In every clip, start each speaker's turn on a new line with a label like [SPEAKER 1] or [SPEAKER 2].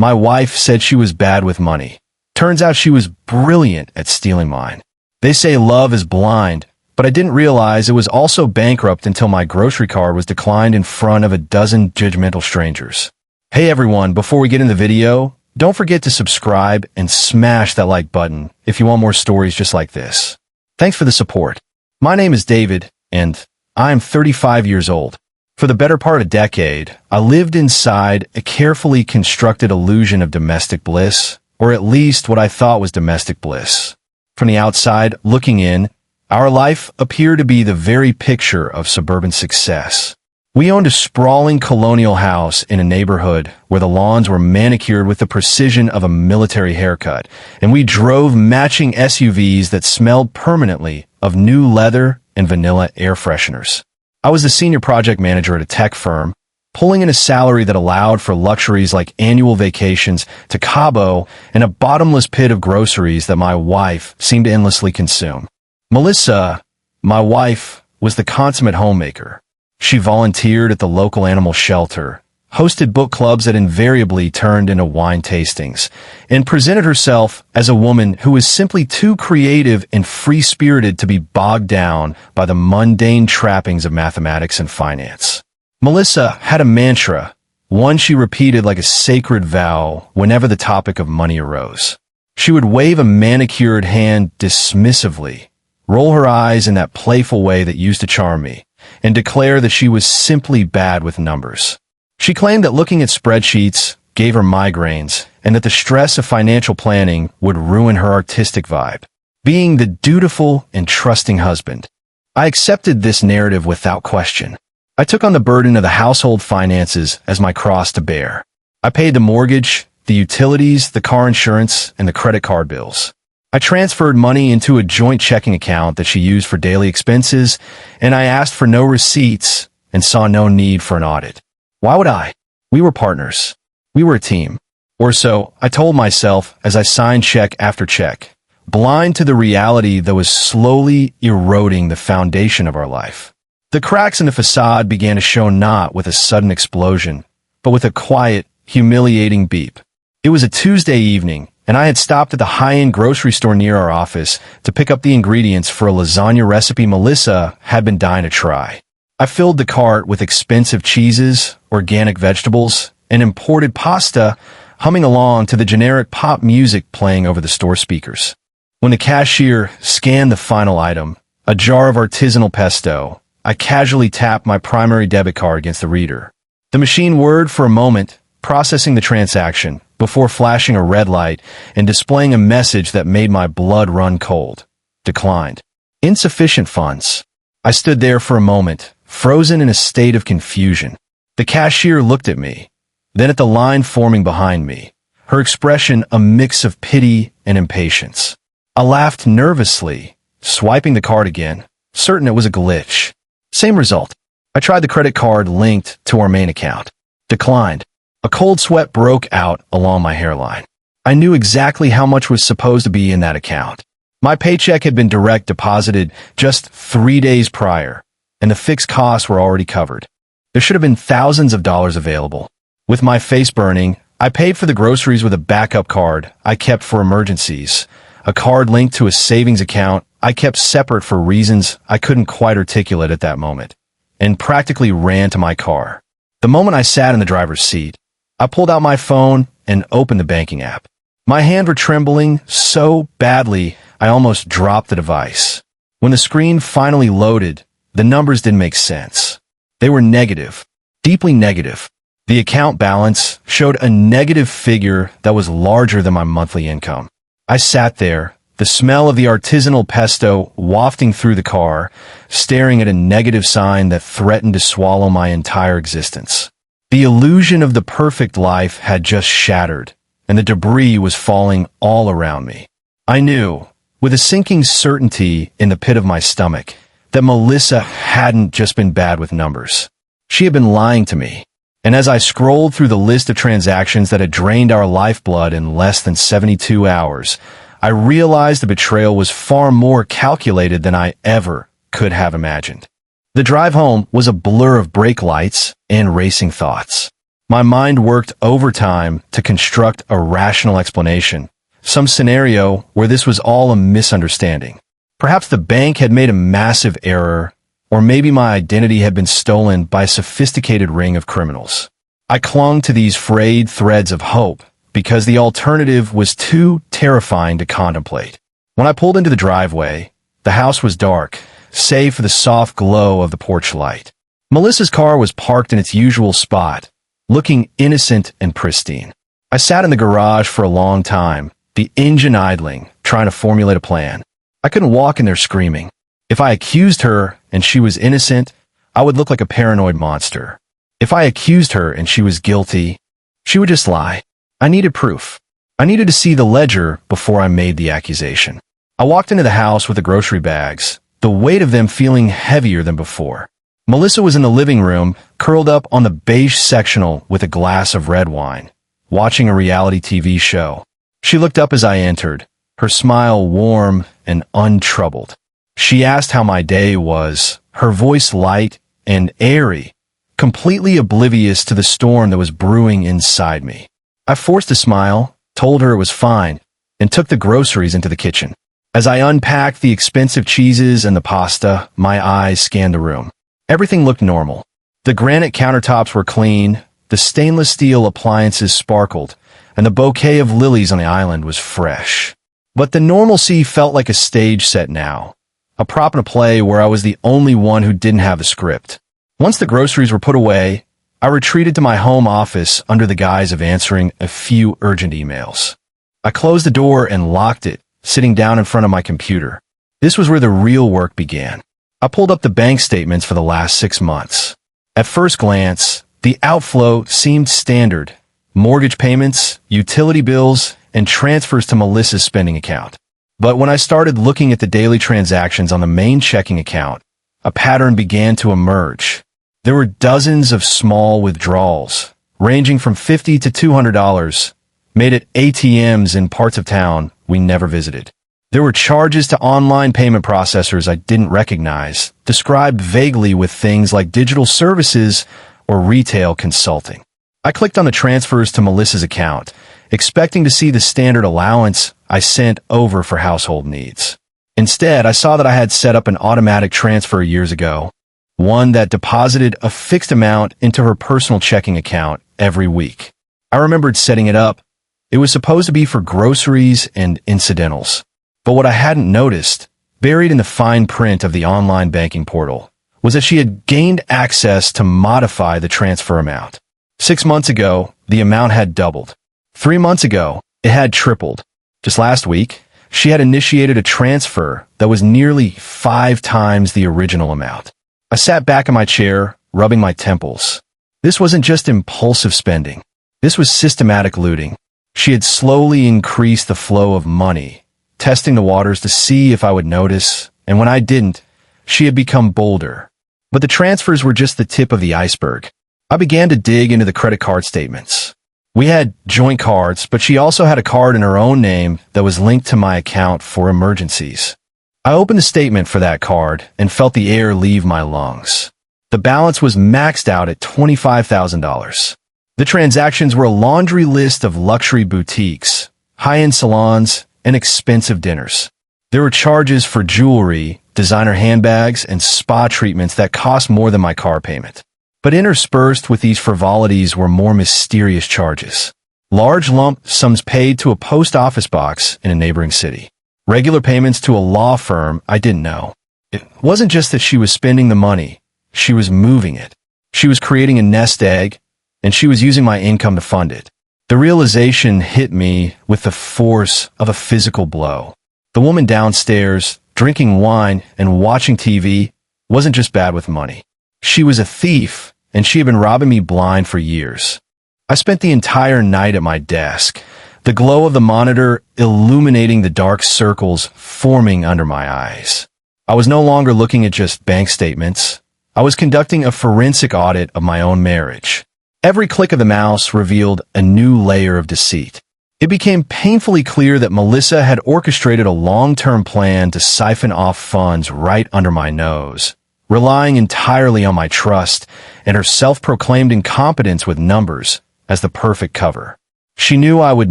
[SPEAKER 1] My wife said she was bad with money. Turns out she was brilliant at stealing mine. They say love is blind, but I didn't realize it was also bankrupt until my grocery card was declined in front of a dozen judgmental strangers. Hey everyone, before we get in the video, don't forget to subscribe and smash that like button if you want more stories just like this. Thanks for the support. My name is David, and I am 35 years old. For the better part of a decade, I lived inside a carefully constructed illusion of domestic bliss, or at least what I thought was domestic bliss. From the outside, looking in, our life appeared to be the very picture of suburban success. We owned a sprawling colonial house in a neighborhood where the lawns were manicured with the precision of a military haircut, and we drove matching SUVs that smelled permanently of new leather and vanilla air fresheners. I was the senior project manager at a tech firm, pulling in a salary that allowed for luxuries like annual vacations to Cabo and a bottomless pit of groceries that my wife seemed to endlessly consume. Melissa, my wife, was the consummate homemaker. She volunteered at the local animal shelter, hosted book clubs that invariably turned into wine tastings, and presented herself as a woman who was simply too creative and free-spirited to be bogged down by the mundane trappings of mathematics and finance. Melissa had a mantra, one she repeated like a sacred vow whenever the topic of money arose. She would wave a manicured hand dismissively, roll her eyes in that playful way that used to charm me, and declare that she was simply bad with numbers. She claimed that looking at spreadsheets gave her migraines and that the stress of financial planning would ruin her artistic vibe. Being the dutiful and trusting husband, I accepted this narrative without question. I took on the burden of the household finances as my cross to bear. I paid the mortgage, the utilities, the car insurance, and the credit card bills. I transferred money into a joint checking account that she used for daily expenses, and I asked for no receipts and saw no need for an audit. Why would I? We were partners. We were a team. Or so I told myself as I signed check after check, blind to the reality that was slowly eroding the foundation of our life. The cracks in the facade began to show not with a sudden explosion, but with a quiet, humiliating beep. It was a Tuesday evening, and I had stopped at the high-end grocery store near our office to pick up the ingredients for a lasagna recipe Melissa had been dying to try. I filled the cart with expensive cheeses, organic vegetables, and imported pasta, humming along to the generic pop music playing over the store speakers. When the cashier scanned the final item, a jar of artisanal pesto, I casually tapped my primary debit card against the reader. The machine whirred for a moment, processing the transaction, before flashing a red light and displaying a message that made my blood run cold. Declined. Insufficient funds. I stood there for a moment, frozen in a state of confusion. The cashier looked at me, then at the line forming behind me, her expression a mix of pity and impatience. I laughed nervously, swiping the card again, certain it was a glitch. Same result. I tried the credit card linked to our main account. Declined. A cold sweat broke out along my hairline. I knew exactly how much was supposed to be in that account. My paycheck had been direct deposited just 3 days prior, and the fixed costs were already covered. There should have been thousands of dollars available. With my face burning, I paid for the groceries with a backup card I kept for emergencies, a card linked to a savings account I kept separate for reasons I couldn't quite articulate at that moment, and practically ran to my car. The moment I sat in the driver's seat, I pulled out my phone and opened the banking app. My hands were trembling so badly I almost dropped the device. When the screen finally loaded, the numbers didn't make sense. They were negative, deeply negative. The account balance showed a negative figure that was larger than my monthly income. I sat there, the smell of the artisanal pesto wafting through the car, staring at a negative sign that threatened to swallow my entire existence. The illusion of the perfect life had just shattered, and the debris was falling all around me. I knew, with a sinking certainty in the pit of my stomach, that Melissa hadn't just been bad with numbers. She had been lying to me. And as I scrolled through the list of transactions that had drained our lifeblood in less than 72 hours, I realized the betrayal was far more calculated than I ever could have imagined. The drive home was a blur of brake lights and racing thoughts. My mind worked overtime to construct a rational explanation, some scenario where this was all a misunderstanding. Perhaps the bank had made a massive error, or maybe my identity had been stolen by a sophisticated ring of criminals. I clung to these frayed threads of hope because the alternative was too terrifying to contemplate. When I pulled into the driveway, the house was dark, save for the soft glow of the porch light. Melissa's car was parked in its usual spot, looking innocent and pristine. I sat in the garage for a long time, the engine idling, trying to formulate a plan. I couldn't walk in there screaming. If I accused her and she was innocent, I would look like a paranoid monster. If I accused her and she was guilty, she would just lie. I needed proof. I needed to see the ledger before I made the accusation. I walked into the house with the grocery bags, the weight of them feeling heavier than before. Melissa was in the living room, curled up on the beige sectional with a glass of red wine, watching a reality TV show. She looked up as I entered, her smile warm and untroubled. She asked how my day was, her voice light and airy, completely oblivious to the storm that was brewing inside me. I forced a smile, told her it was fine, and took the groceries into the kitchen. As I unpacked the expensive cheeses and the pasta, my eyes scanned the room. Everything looked normal. The granite countertops were clean, the stainless steel appliances sparkled, and the bouquet of lilies on the island was fresh. But the normalcy felt like a stage set now, a prop in a play where I was the only one who didn't have the script. Once the groceries were put away, I retreated to my home office under the guise of answering a few urgent emails. I closed the door and locked it, sitting down in front of my computer. This was where the real work began. I pulled up the bank statements for the last 6 months. At first glance, the outflow seemed standard: mortgage payments, utility bills, and transfers to Melissa's spending account. But when I started looking at the daily transactions on the main checking account, a pattern began to emerge. There were dozens of small withdrawals, ranging from $50 to $200, made at ATMs in parts of town we never visited. There were charges to online payment processors I didn't recognize, described vaguely with things like digital services or retail consulting. I clicked on the transfers to Melissa's account, expecting to see the standard allowance I sent over for household needs. Instead, I saw that I had set up an automatic transfer years ago, one that deposited a fixed amount into her personal checking account every week. I remembered setting it up. It was supposed to be for groceries and incidentals. But what I hadn't noticed, buried in the fine print of the online banking portal, was that she had gained access to modify the transfer amount. 6 months ago, the amount had doubled. 3 months ago, it had tripled. Just last week, she had initiated a transfer that was nearly 5 times the original amount. I sat back in my chair, rubbing my temples. This wasn't just impulsive spending. This was systematic looting. She had slowly increased the flow of money, testing the waters to see if I would notice, and when I didn't, she had become bolder. But the transfers were just the tip of the iceberg. I began to dig into the credit card statements. We had joint cards, but she also had a card in her own name that was linked to my account for emergencies. I opened the statement for that card and felt the air leave my lungs. The balance was maxed out at $25,000. The transactions were a laundry list of luxury boutiques, high-end salons, and expensive dinners. There were charges for jewelry, designer handbags, and spa treatments that cost more than my car payment. But interspersed with these frivolities were more mysterious charges. Large lump sums paid to a post office box in a neighboring city. Regular payments to a law firm I didn't know. It wasn't just that she was spending the money, she was moving it. She was creating a nest egg, and she was using my income to fund it. The realization hit me with the force of a physical blow. The woman downstairs, drinking wine and watching TV, wasn't just bad with money. She was a thief, and she had been robbing me blind for years. I spent the entire night at my desk, the glow of the monitor illuminating the dark circles forming under my eyes. I was no longer looking at just bank statements. I was conducting a forensic audit of my own marriage. Every click of the mouse revealed a new layer of deceit. It became painfully clear that Melissa had orchestrated a long-term plan to siphon off funds right under my nose, relying entirely on my trust and her self-proclaimed incompetence with numbers as the perfect cover. She knew I would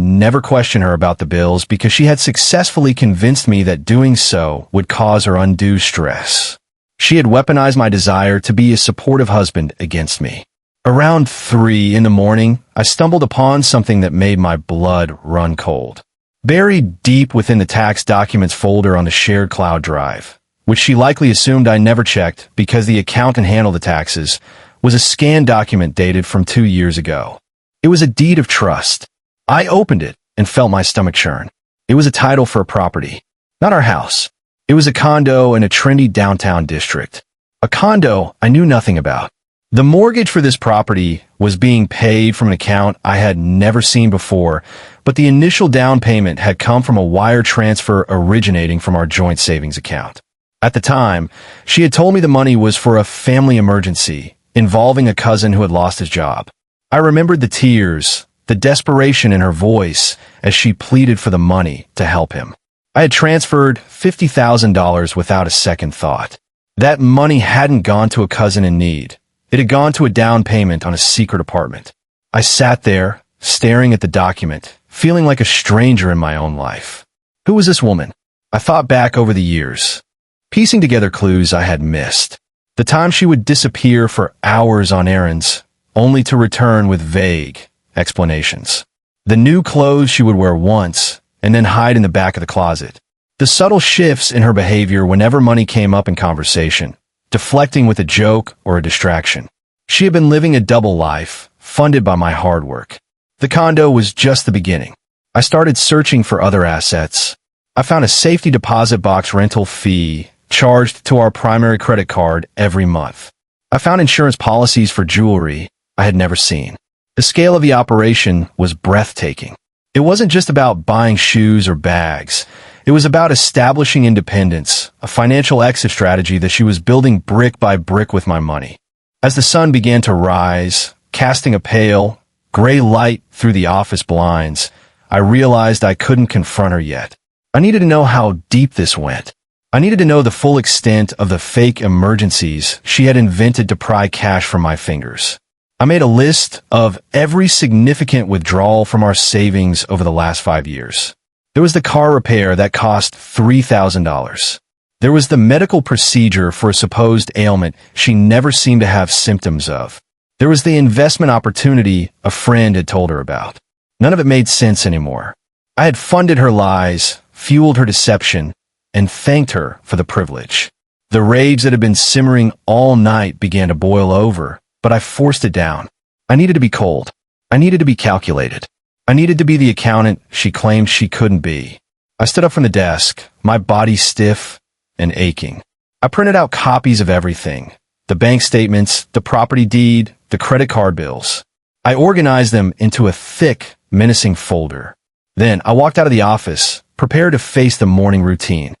[SPEAKER 1] never question her about the bills because she had successfully convinced me that doing so would cause her undue stress. She had weaponized my desire to be a supportive husband against me. Around 3 in the morning, I stumbled upon something that made my blood run cold. Buried deep within the tax documents folder on the shared cloud drive, which she likely assumed I never checked because the accountant handled the taxes, was a scanned document dated from 2 years ago. It was a deed of trust. I opened it and felt my stomach churn. It was a title for a property. Not our house. It was a condo in a trendy downtown district. A condo I knew nothing about. The mortgage for this property was being paid from an account I had never seen before, but the initial down payment had come from a wire transfer originating from our joint savings account. At the time, she had told me the money was for a family emergency involving a cousin who had lost his job. I remembered the tears, the desperation in her voice as she pleaded for the money to help him. I had transferred $50,000 without a second thought. That money hadn't gone to a cousin in need. It had gone to a down payment on a secret apartment. I sat there, staring at the document, feeling like a stranger in my own life. Who was this woman? I thought back over the years, piecing together clues I had missed. The time she would disappear for hours on errands, only to return with vague explanations. The new clothes she would wear once and then hide in the back of the closet. The subtle shifts in her behavior whenever money came up in conversation, deflecting with a joke or a distraction. She had been living a double life, funded by my hard work. The condo was just the beginning. I started searching for other assets. I found a safety deposit box rental fee charged to our primary credit card every month. I found insurance policies for jewelry I had never seen. The scale of the operation was breathtaking. It wasn't just about buying shoes or bags. It was about establishing independence, a financial exit strategy that she was building brick by brick with my money. As the sun began to rise, casting a pale, gray light through the office blinds, I realized I couldn't confront her yet. I needed to know how deep this went. I needed to know the full extent of the fake emergencies she had invented to pry cash from my fingers. I made a list of every significant withdrawal from our savings over the last 5 years. There was the car repair that cost $3,000. There was the medical procedure for a supposed ailment she never seemed to have symptoms of. There was the investment opportunity a friend had told her about. None of it made sense anymore. I had funded her lies, fueled her deception, and thanked her for the privilege. The rage that had been simmering all night began to boil over, but I forced it down. I needed to be cold. I needed to be calculated. I needed to be the accountant she claimed she couldn't be. I stood up from the desk, my body stiff and aching. I printed out copies of everything, the bank statements, the property deed, the credit card bills. I organized them into a thick, menacing folder. Then I walked out of the office, prepared to face the morning routine.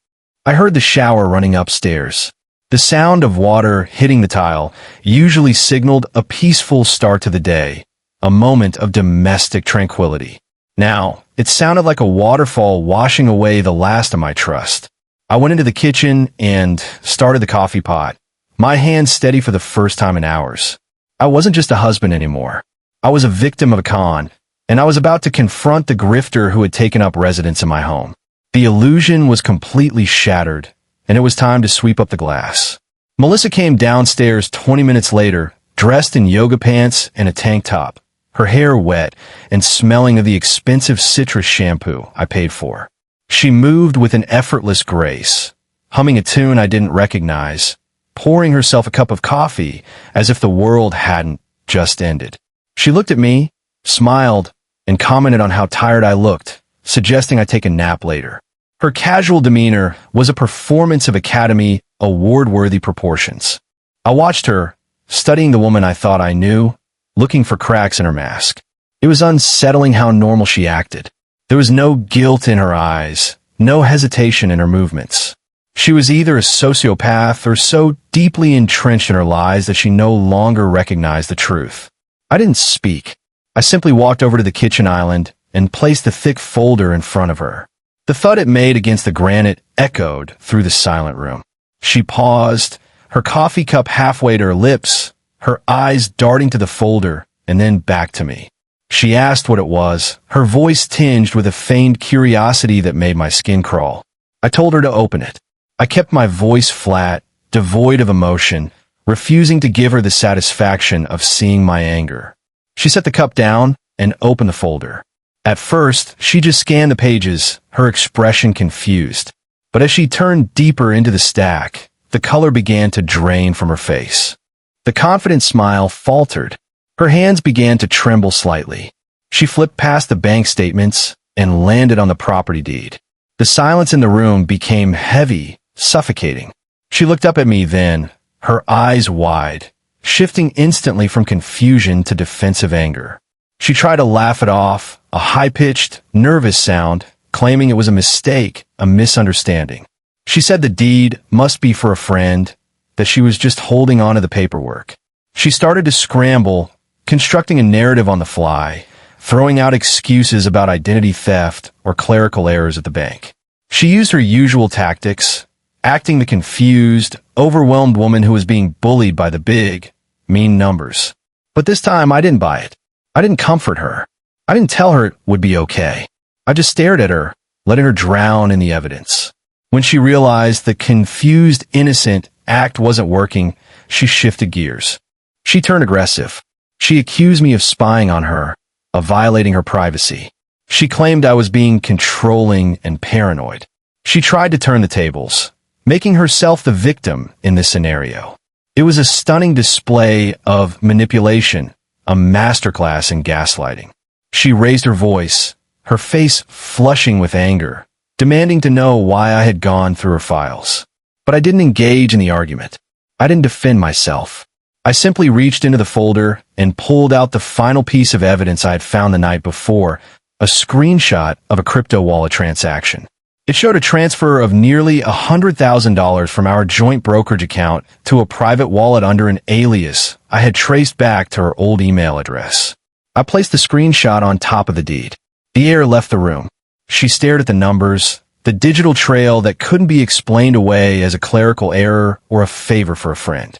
[SPEAKER 1] I heard the shower running upstairs. The sound of water hitting the tile usually signaled a peaceful start to the day, a moment of domestic tranquility. Now, it sounded like a waterfall washing away the last of my trust. I went into the kitchen and started the coffee pot, my hands steady for the first time in hours. I wasn't just a husband anymore. I was a victim of a con, and I was about to confront the grifter who had taken up residence in my home. The illusion was completely shattered, and it was time to sweep up the glass. Melissa came downstairs 20 minutes later, dressed in yoga pants and a tank top, her hair wet and smelling of the expensive citrus shampoo I paid for. She moved with an effortless grace, humming a tune I didn't recognize, pouring herself a cup of coffee as if the world hadn't just ended. She looked at me, smiled, and commented on how tired I looked, suggesting I take a nap later. Her casual demeanor was a performance of Academy Award-worthy proportions. I watched her, studying the woman I thought I knew, looking for cracks in her mask. It was unsettling how normal she acted. There was no guilt in her eyes, no hesitation in her movements. She was either a sociopath or so deeply entrenched in her lies that she no longer recognized the truth. I didn't speak. I simply walked over to the kitchen island and placed the thick folder in front of her. The thud it made against the granite echoed through the silent room. She paused, her coffee cup halfway to her lips, her eyes darting to the folder and then back to me. She asked what it was, her voice tinged with a feigned curiosity that made my skin crawl. I told her to open it. I kept my voice flat, devoid of emotion, refusing to give her the satisfaction of seeing my anger. She set the cup down and opened the folder. At first, she just scanned the pages, her expression confused. But as she turned deeper into the stack, the color began to drain from her face. The confident smile faltered. Her hands began to tremble slightly. She flipped past the bank statements and landed on the property deed. The silence in the room became heavy, suffocating. She looked up at me then, her eyes wide, shifting instantly from confusion to defensive anger. She tried to laugh it off, a high-pitched, nervous sound, claiming it was a mistake, a misunderstanding. She said the deed must be for a friend, that she was just holding on to the paperwork. She started to scramble, constructing a narrative on the fly, throwing out excuses about identity theft or clerical errors at the bank. She used her usual tactics, acting the confused, overwhelmed woman who was being bullied by the big, mean numbers. But this time I didn't buy it. I didn't comfort her. I didn't tell her it would be okay. I just stared at her, letting her drown in the evidence. When she realized the confused, innocent act wasn't working, she shifted gears. She turned aggressive. She accused me of spying on her, of violating her privacy. She claimed I was being controlling and paranoid. She tried to turn the tables, making herself the victim in this scenario. It was a stunning display of manipulation, a masterclass in gaslighting. She raised her voice, her face flushing with anger, demanding to know why I had gone through her files. But I didn't engage in the argument. I didn't defend myself. I simply reached into the folder and pulled out the final piece of evidence I had found the night before, a screenshot of a crypto wallet transaction. It showed a transfer of nearly $100,000 from our joint brokerage account to a private wallet under an alias I had traced back to her old email address. I placed the screenshot on top of the deed. The heir left the room. She stared at the numbers, the digital trail that couldn't be explained away as a clerical error or a favor for a friend.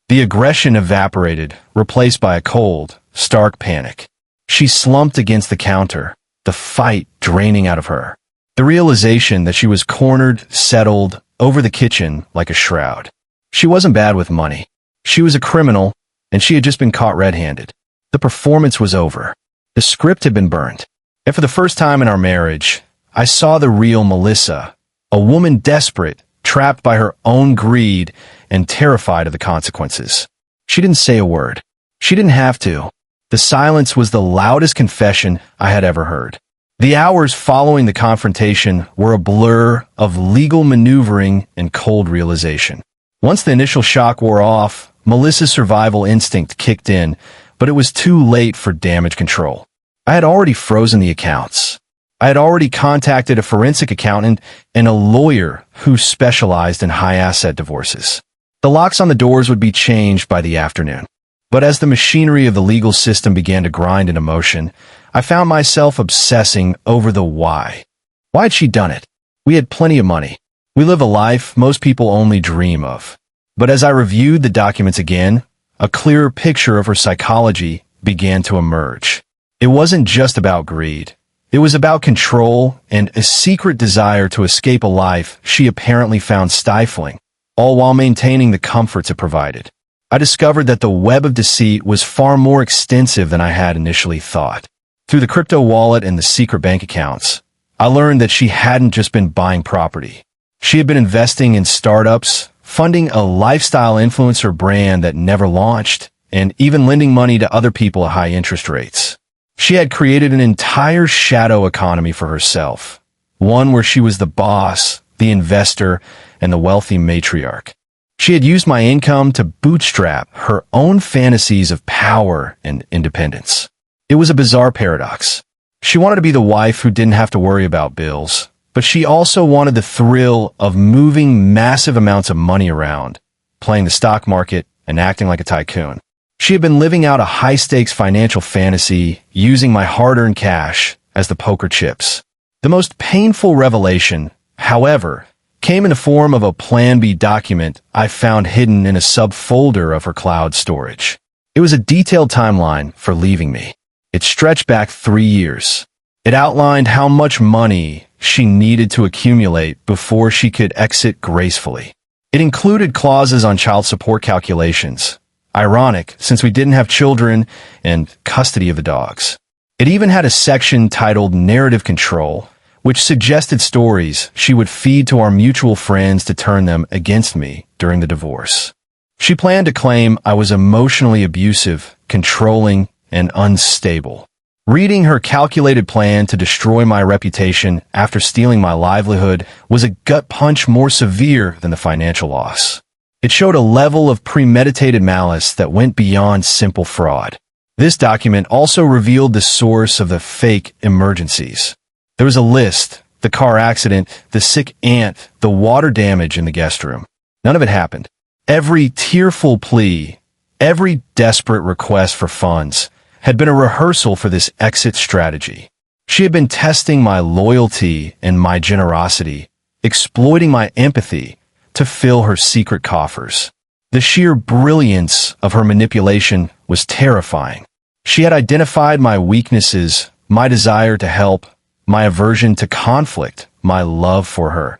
[SPEAKER 1] The aggression evaporated, replaced by a cold, stark panic. She slumped against the counter, the fight draining out of her. The realization that she was cornered settled over the kitchen like a shroud. She wasn't bad with money. She was a criminal, and she had just been caught red-handed. The performance was over. The script had been burned. And for the first time in our marriage, I saw the real Melissa, a woman desperate, trapped by her own greed, and terrified of the consequences. She didn't say a word. She didn't have to. The silence was the loudest confession I had ever heard. The hours following the confrontation were a blur of legal maneuvering and cold realization. Once the initial shock wore off, Melissa's survival instinct kicked in, but it was too late for damage control. I had already frozen the accounts. I had already contacted a forensic accountant and a lawyer who specialized in high-asset divorces. The locks on the doors would be changed by the afternoon. But as the machinery of the legal system began to grind into motion, I found myself obsessing over the why. Why had she done it? We had plenty of money. We live a life most people only dream of. But as I reviewed the documents again, a clearer picture of her psychology began to emerge. It wasn't just about greed. It was about control and a secret desire to escape a life she apparently found stifling, all while maintaining the comforts it provided. I discovered that the web of deceit was far more extensive than I had initially thought. Through the crypto wallet and the secret bank accounts, I learned that she hadn't just been buying property. She had been investing in startups, funding a lifestyle influencer brand that never launched, and even lending money to other people at high interest rates. She had created an entire shadow economy for herself, one where she was the boss, the investor, and the wealthy matriarch. She had used my income to bootstrap her own fantasies of power and independence. It was a bizarre paradox. She wanted to be the wife who didn't have to worry about bills, but she also wanted the thrill of moving massive amounts of money around, playing the stock market, and acting like a tycoon. She had been living out a high-stakes financial fantasy, using my hard-earned cash as the poker chips. The most painful revelation, however, came in the form of a Plan B document I found hidden in a subfolder of her cloud storage. It was a detailed timeline for leaving me. It stretched back 3 years. It outlined how much money she needed to accumulate before she could exit gracefully. It included clauses on child support calculations. Ironic, since we didn't have children and custody of the dogs. It even had a section titled Narrative Control, which suggested stories she would feed to our mutual friends to turn them against me during the divorce. She planned to claim I was emotionally abusive, controlling, and unstable. Reading her calculated plan to destroy my reputation after stealing my livelihood was a gut punch more severe than the financial loss. It showed a level of premeditated malice that went beyond simple fraud. This document also revealed the source of the fake emergencies. There was a list: the car accident, the sick aunt, the water damage in the guest room. None of it happened. Every tearful plea, every desperate request for funds had been a rehearsal for this exit strategy. She had been testing my loyalty and my generosity, exploiting my empathy to fill her secret coffers. The sheer brilliance of her manipulation was terrifying. She had identified my weaknesses, my desire to help, my aversion to conflict, my love for her,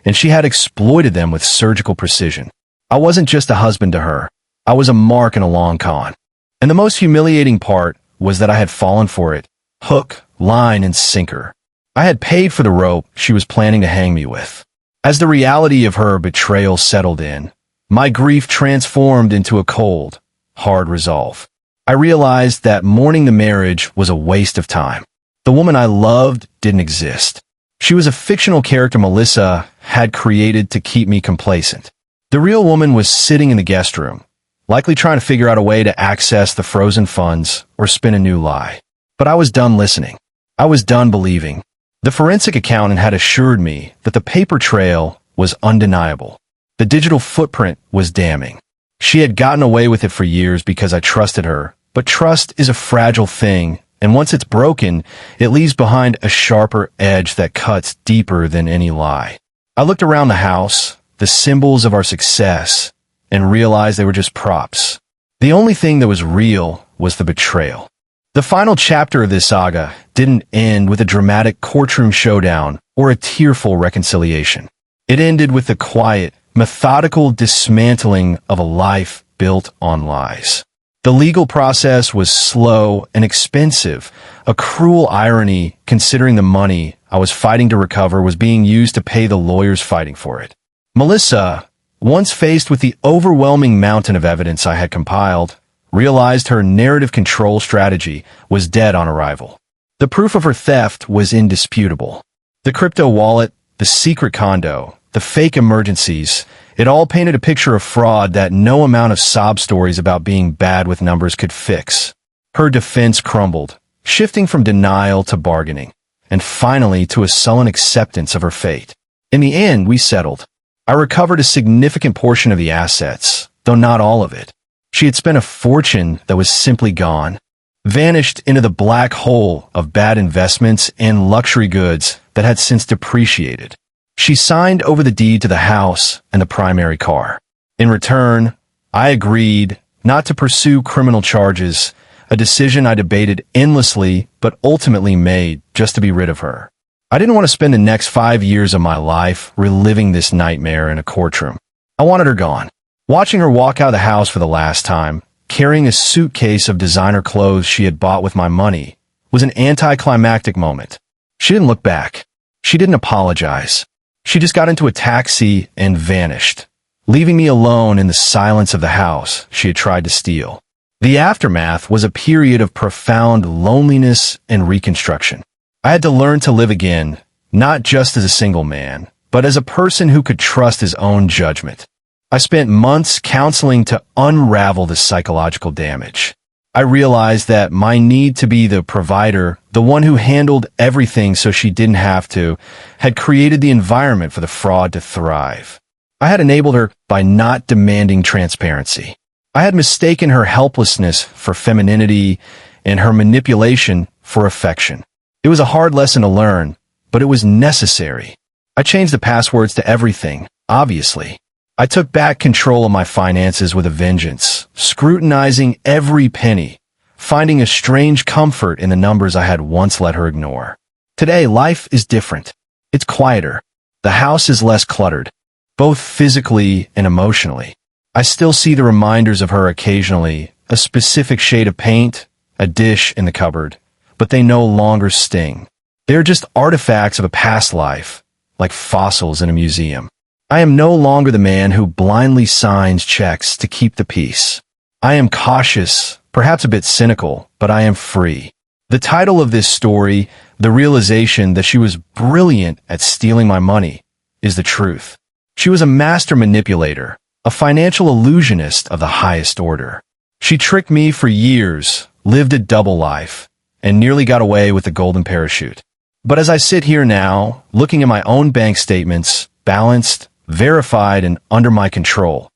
[SPEAKER 1] and she had exploited them with surgical precision. I wasn't just a husband to her. I was a mark in a long con. And the most humiliating part was that I had fallen for it, hook, line, and sinker. I had paid for the rope she was planning to hang me with. As the reality of her betrayal settled in, my grief transformed into a cold, hard resolve. I realized that mourning the marriage was a waste of time. The woman I loved didn't exist. She was a fictional character Melissa had created to keep me complacent. The real woman was sitting in the guest room, likely trying to figure out a way to access the frozen funds or spin a new lie. But I was done listening. I was done believing. The forensic accountant had assured me that the paper trail was undeniable. The digital footprint was damning. She had gotten away with it for years because I trusted her, but trust is a fragile thing, and once it's broken, it leaves behind a sharper edge that cuts deeper than any lie. I looked around the house, the symbols of our success, and realized they were just props. The only thing that was real was the betrayal. The final chapter of this saga didn't end with a dramatic courtroom showdown or a tearful reconciliation. It ended with the quiet, methodical dismantling of a life built on lies. The legal process was slow and expensive, a cruel irony considering the money I was fighting to recover was being used to pay the lawyers fighting for it. Melissa, once faced with the overwhelming mountain of evidence I had compiled, realized her narrative control strategy was dead on arrival. The proof of her theft was indisputable. The crypto wallet, the secret condo, the fake emergencies, it all painted a picture of fraud that no amount of sob stories about being bad with numbers could fix. Her defense crumbled, shifting from denial to bargaining, and finally to a sullen acceptance of her fate. In the end, we settled. I recovered a significant portion of the assets, though not all of it. She had spent a fortune that was simply gone, vanished into the black hole of bad investments and luxury goods that had since depreciated. She signed over the deed to the house and the primary car. In return, I agreed not to pursue criminal charges, a decision I debated endlessly but ultimately made just to be rid of her. I didn't want to spend the next 5 years of my life reliving this nightmare in a courtroom. I wanted her gone. Watching her walk out of the house for the last time, carrying a suitcase of designer clothes she had bought with my money, was an anticlimactic moment. She didn't look back. She didn't apologize. She just got into a taxi and vanished, leaving me alone in the silence of the house she had tried to steal. The aftermath was a period of profound loneliness and reconstruction. I had to learn to live again, not just as a single man, but as a person who could trust his own judgment. I spent months counseling to unravel the psychological damage. I realized that my need to be the provider, the one who handled everything so she didn't have to, had created the environment for the fraud to thrive. I had enabled her by not demanding transparency. I had mistaken her helplessness for femininity and her manipulation for affection. It was a hard lesson to learn, but it was necessary. I changed the passwords to everything, obviously. I took back control of my finances with a vengeance, scrutinizing every penny, finding a strange comfort in the numbers I had once let her ignore. Today, life is different. It's quieter. The house is less cluttered, both physically and emotionally. I still see the reminders of her occasionally, a specific shade of paint, a dish in the cupboard, but they no longer sting. They are just artifacts of a past life, like fossils in a museum. I am no longer the man who blindly signs checks to keep the peace. I am cautious, perhaps a bit cynical, but I am free. The title of this story, The Realization That She Was Brilliant at Stealing My Money, is the truth. She was a master manipulator, a financial illusionist of the highest order. She tricked me for years, lived a double life, and nearly got away with the golden parachute. But as I sit here now, looking at my own bank statements, balanced, verified, and under my control,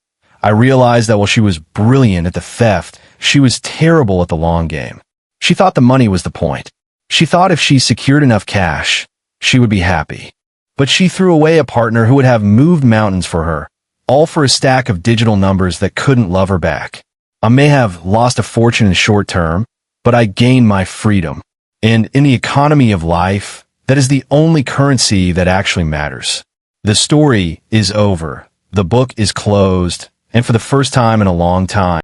[SPEAKER 1] I realize that while she was brilliant at the theft, she was terrible at the long game. She thought the money was the point. She thought if she secured enough cash, she would be happy. But she threw away a partner who would have moved mountains for her, all for a stack of digital numbers that couldn't love her back. I may have lost a fortune in the short term, but I gained my freedom. And in the economy of life, that is the only currency that actually matters. The story is over. The book is closed, and for the first time in a long time,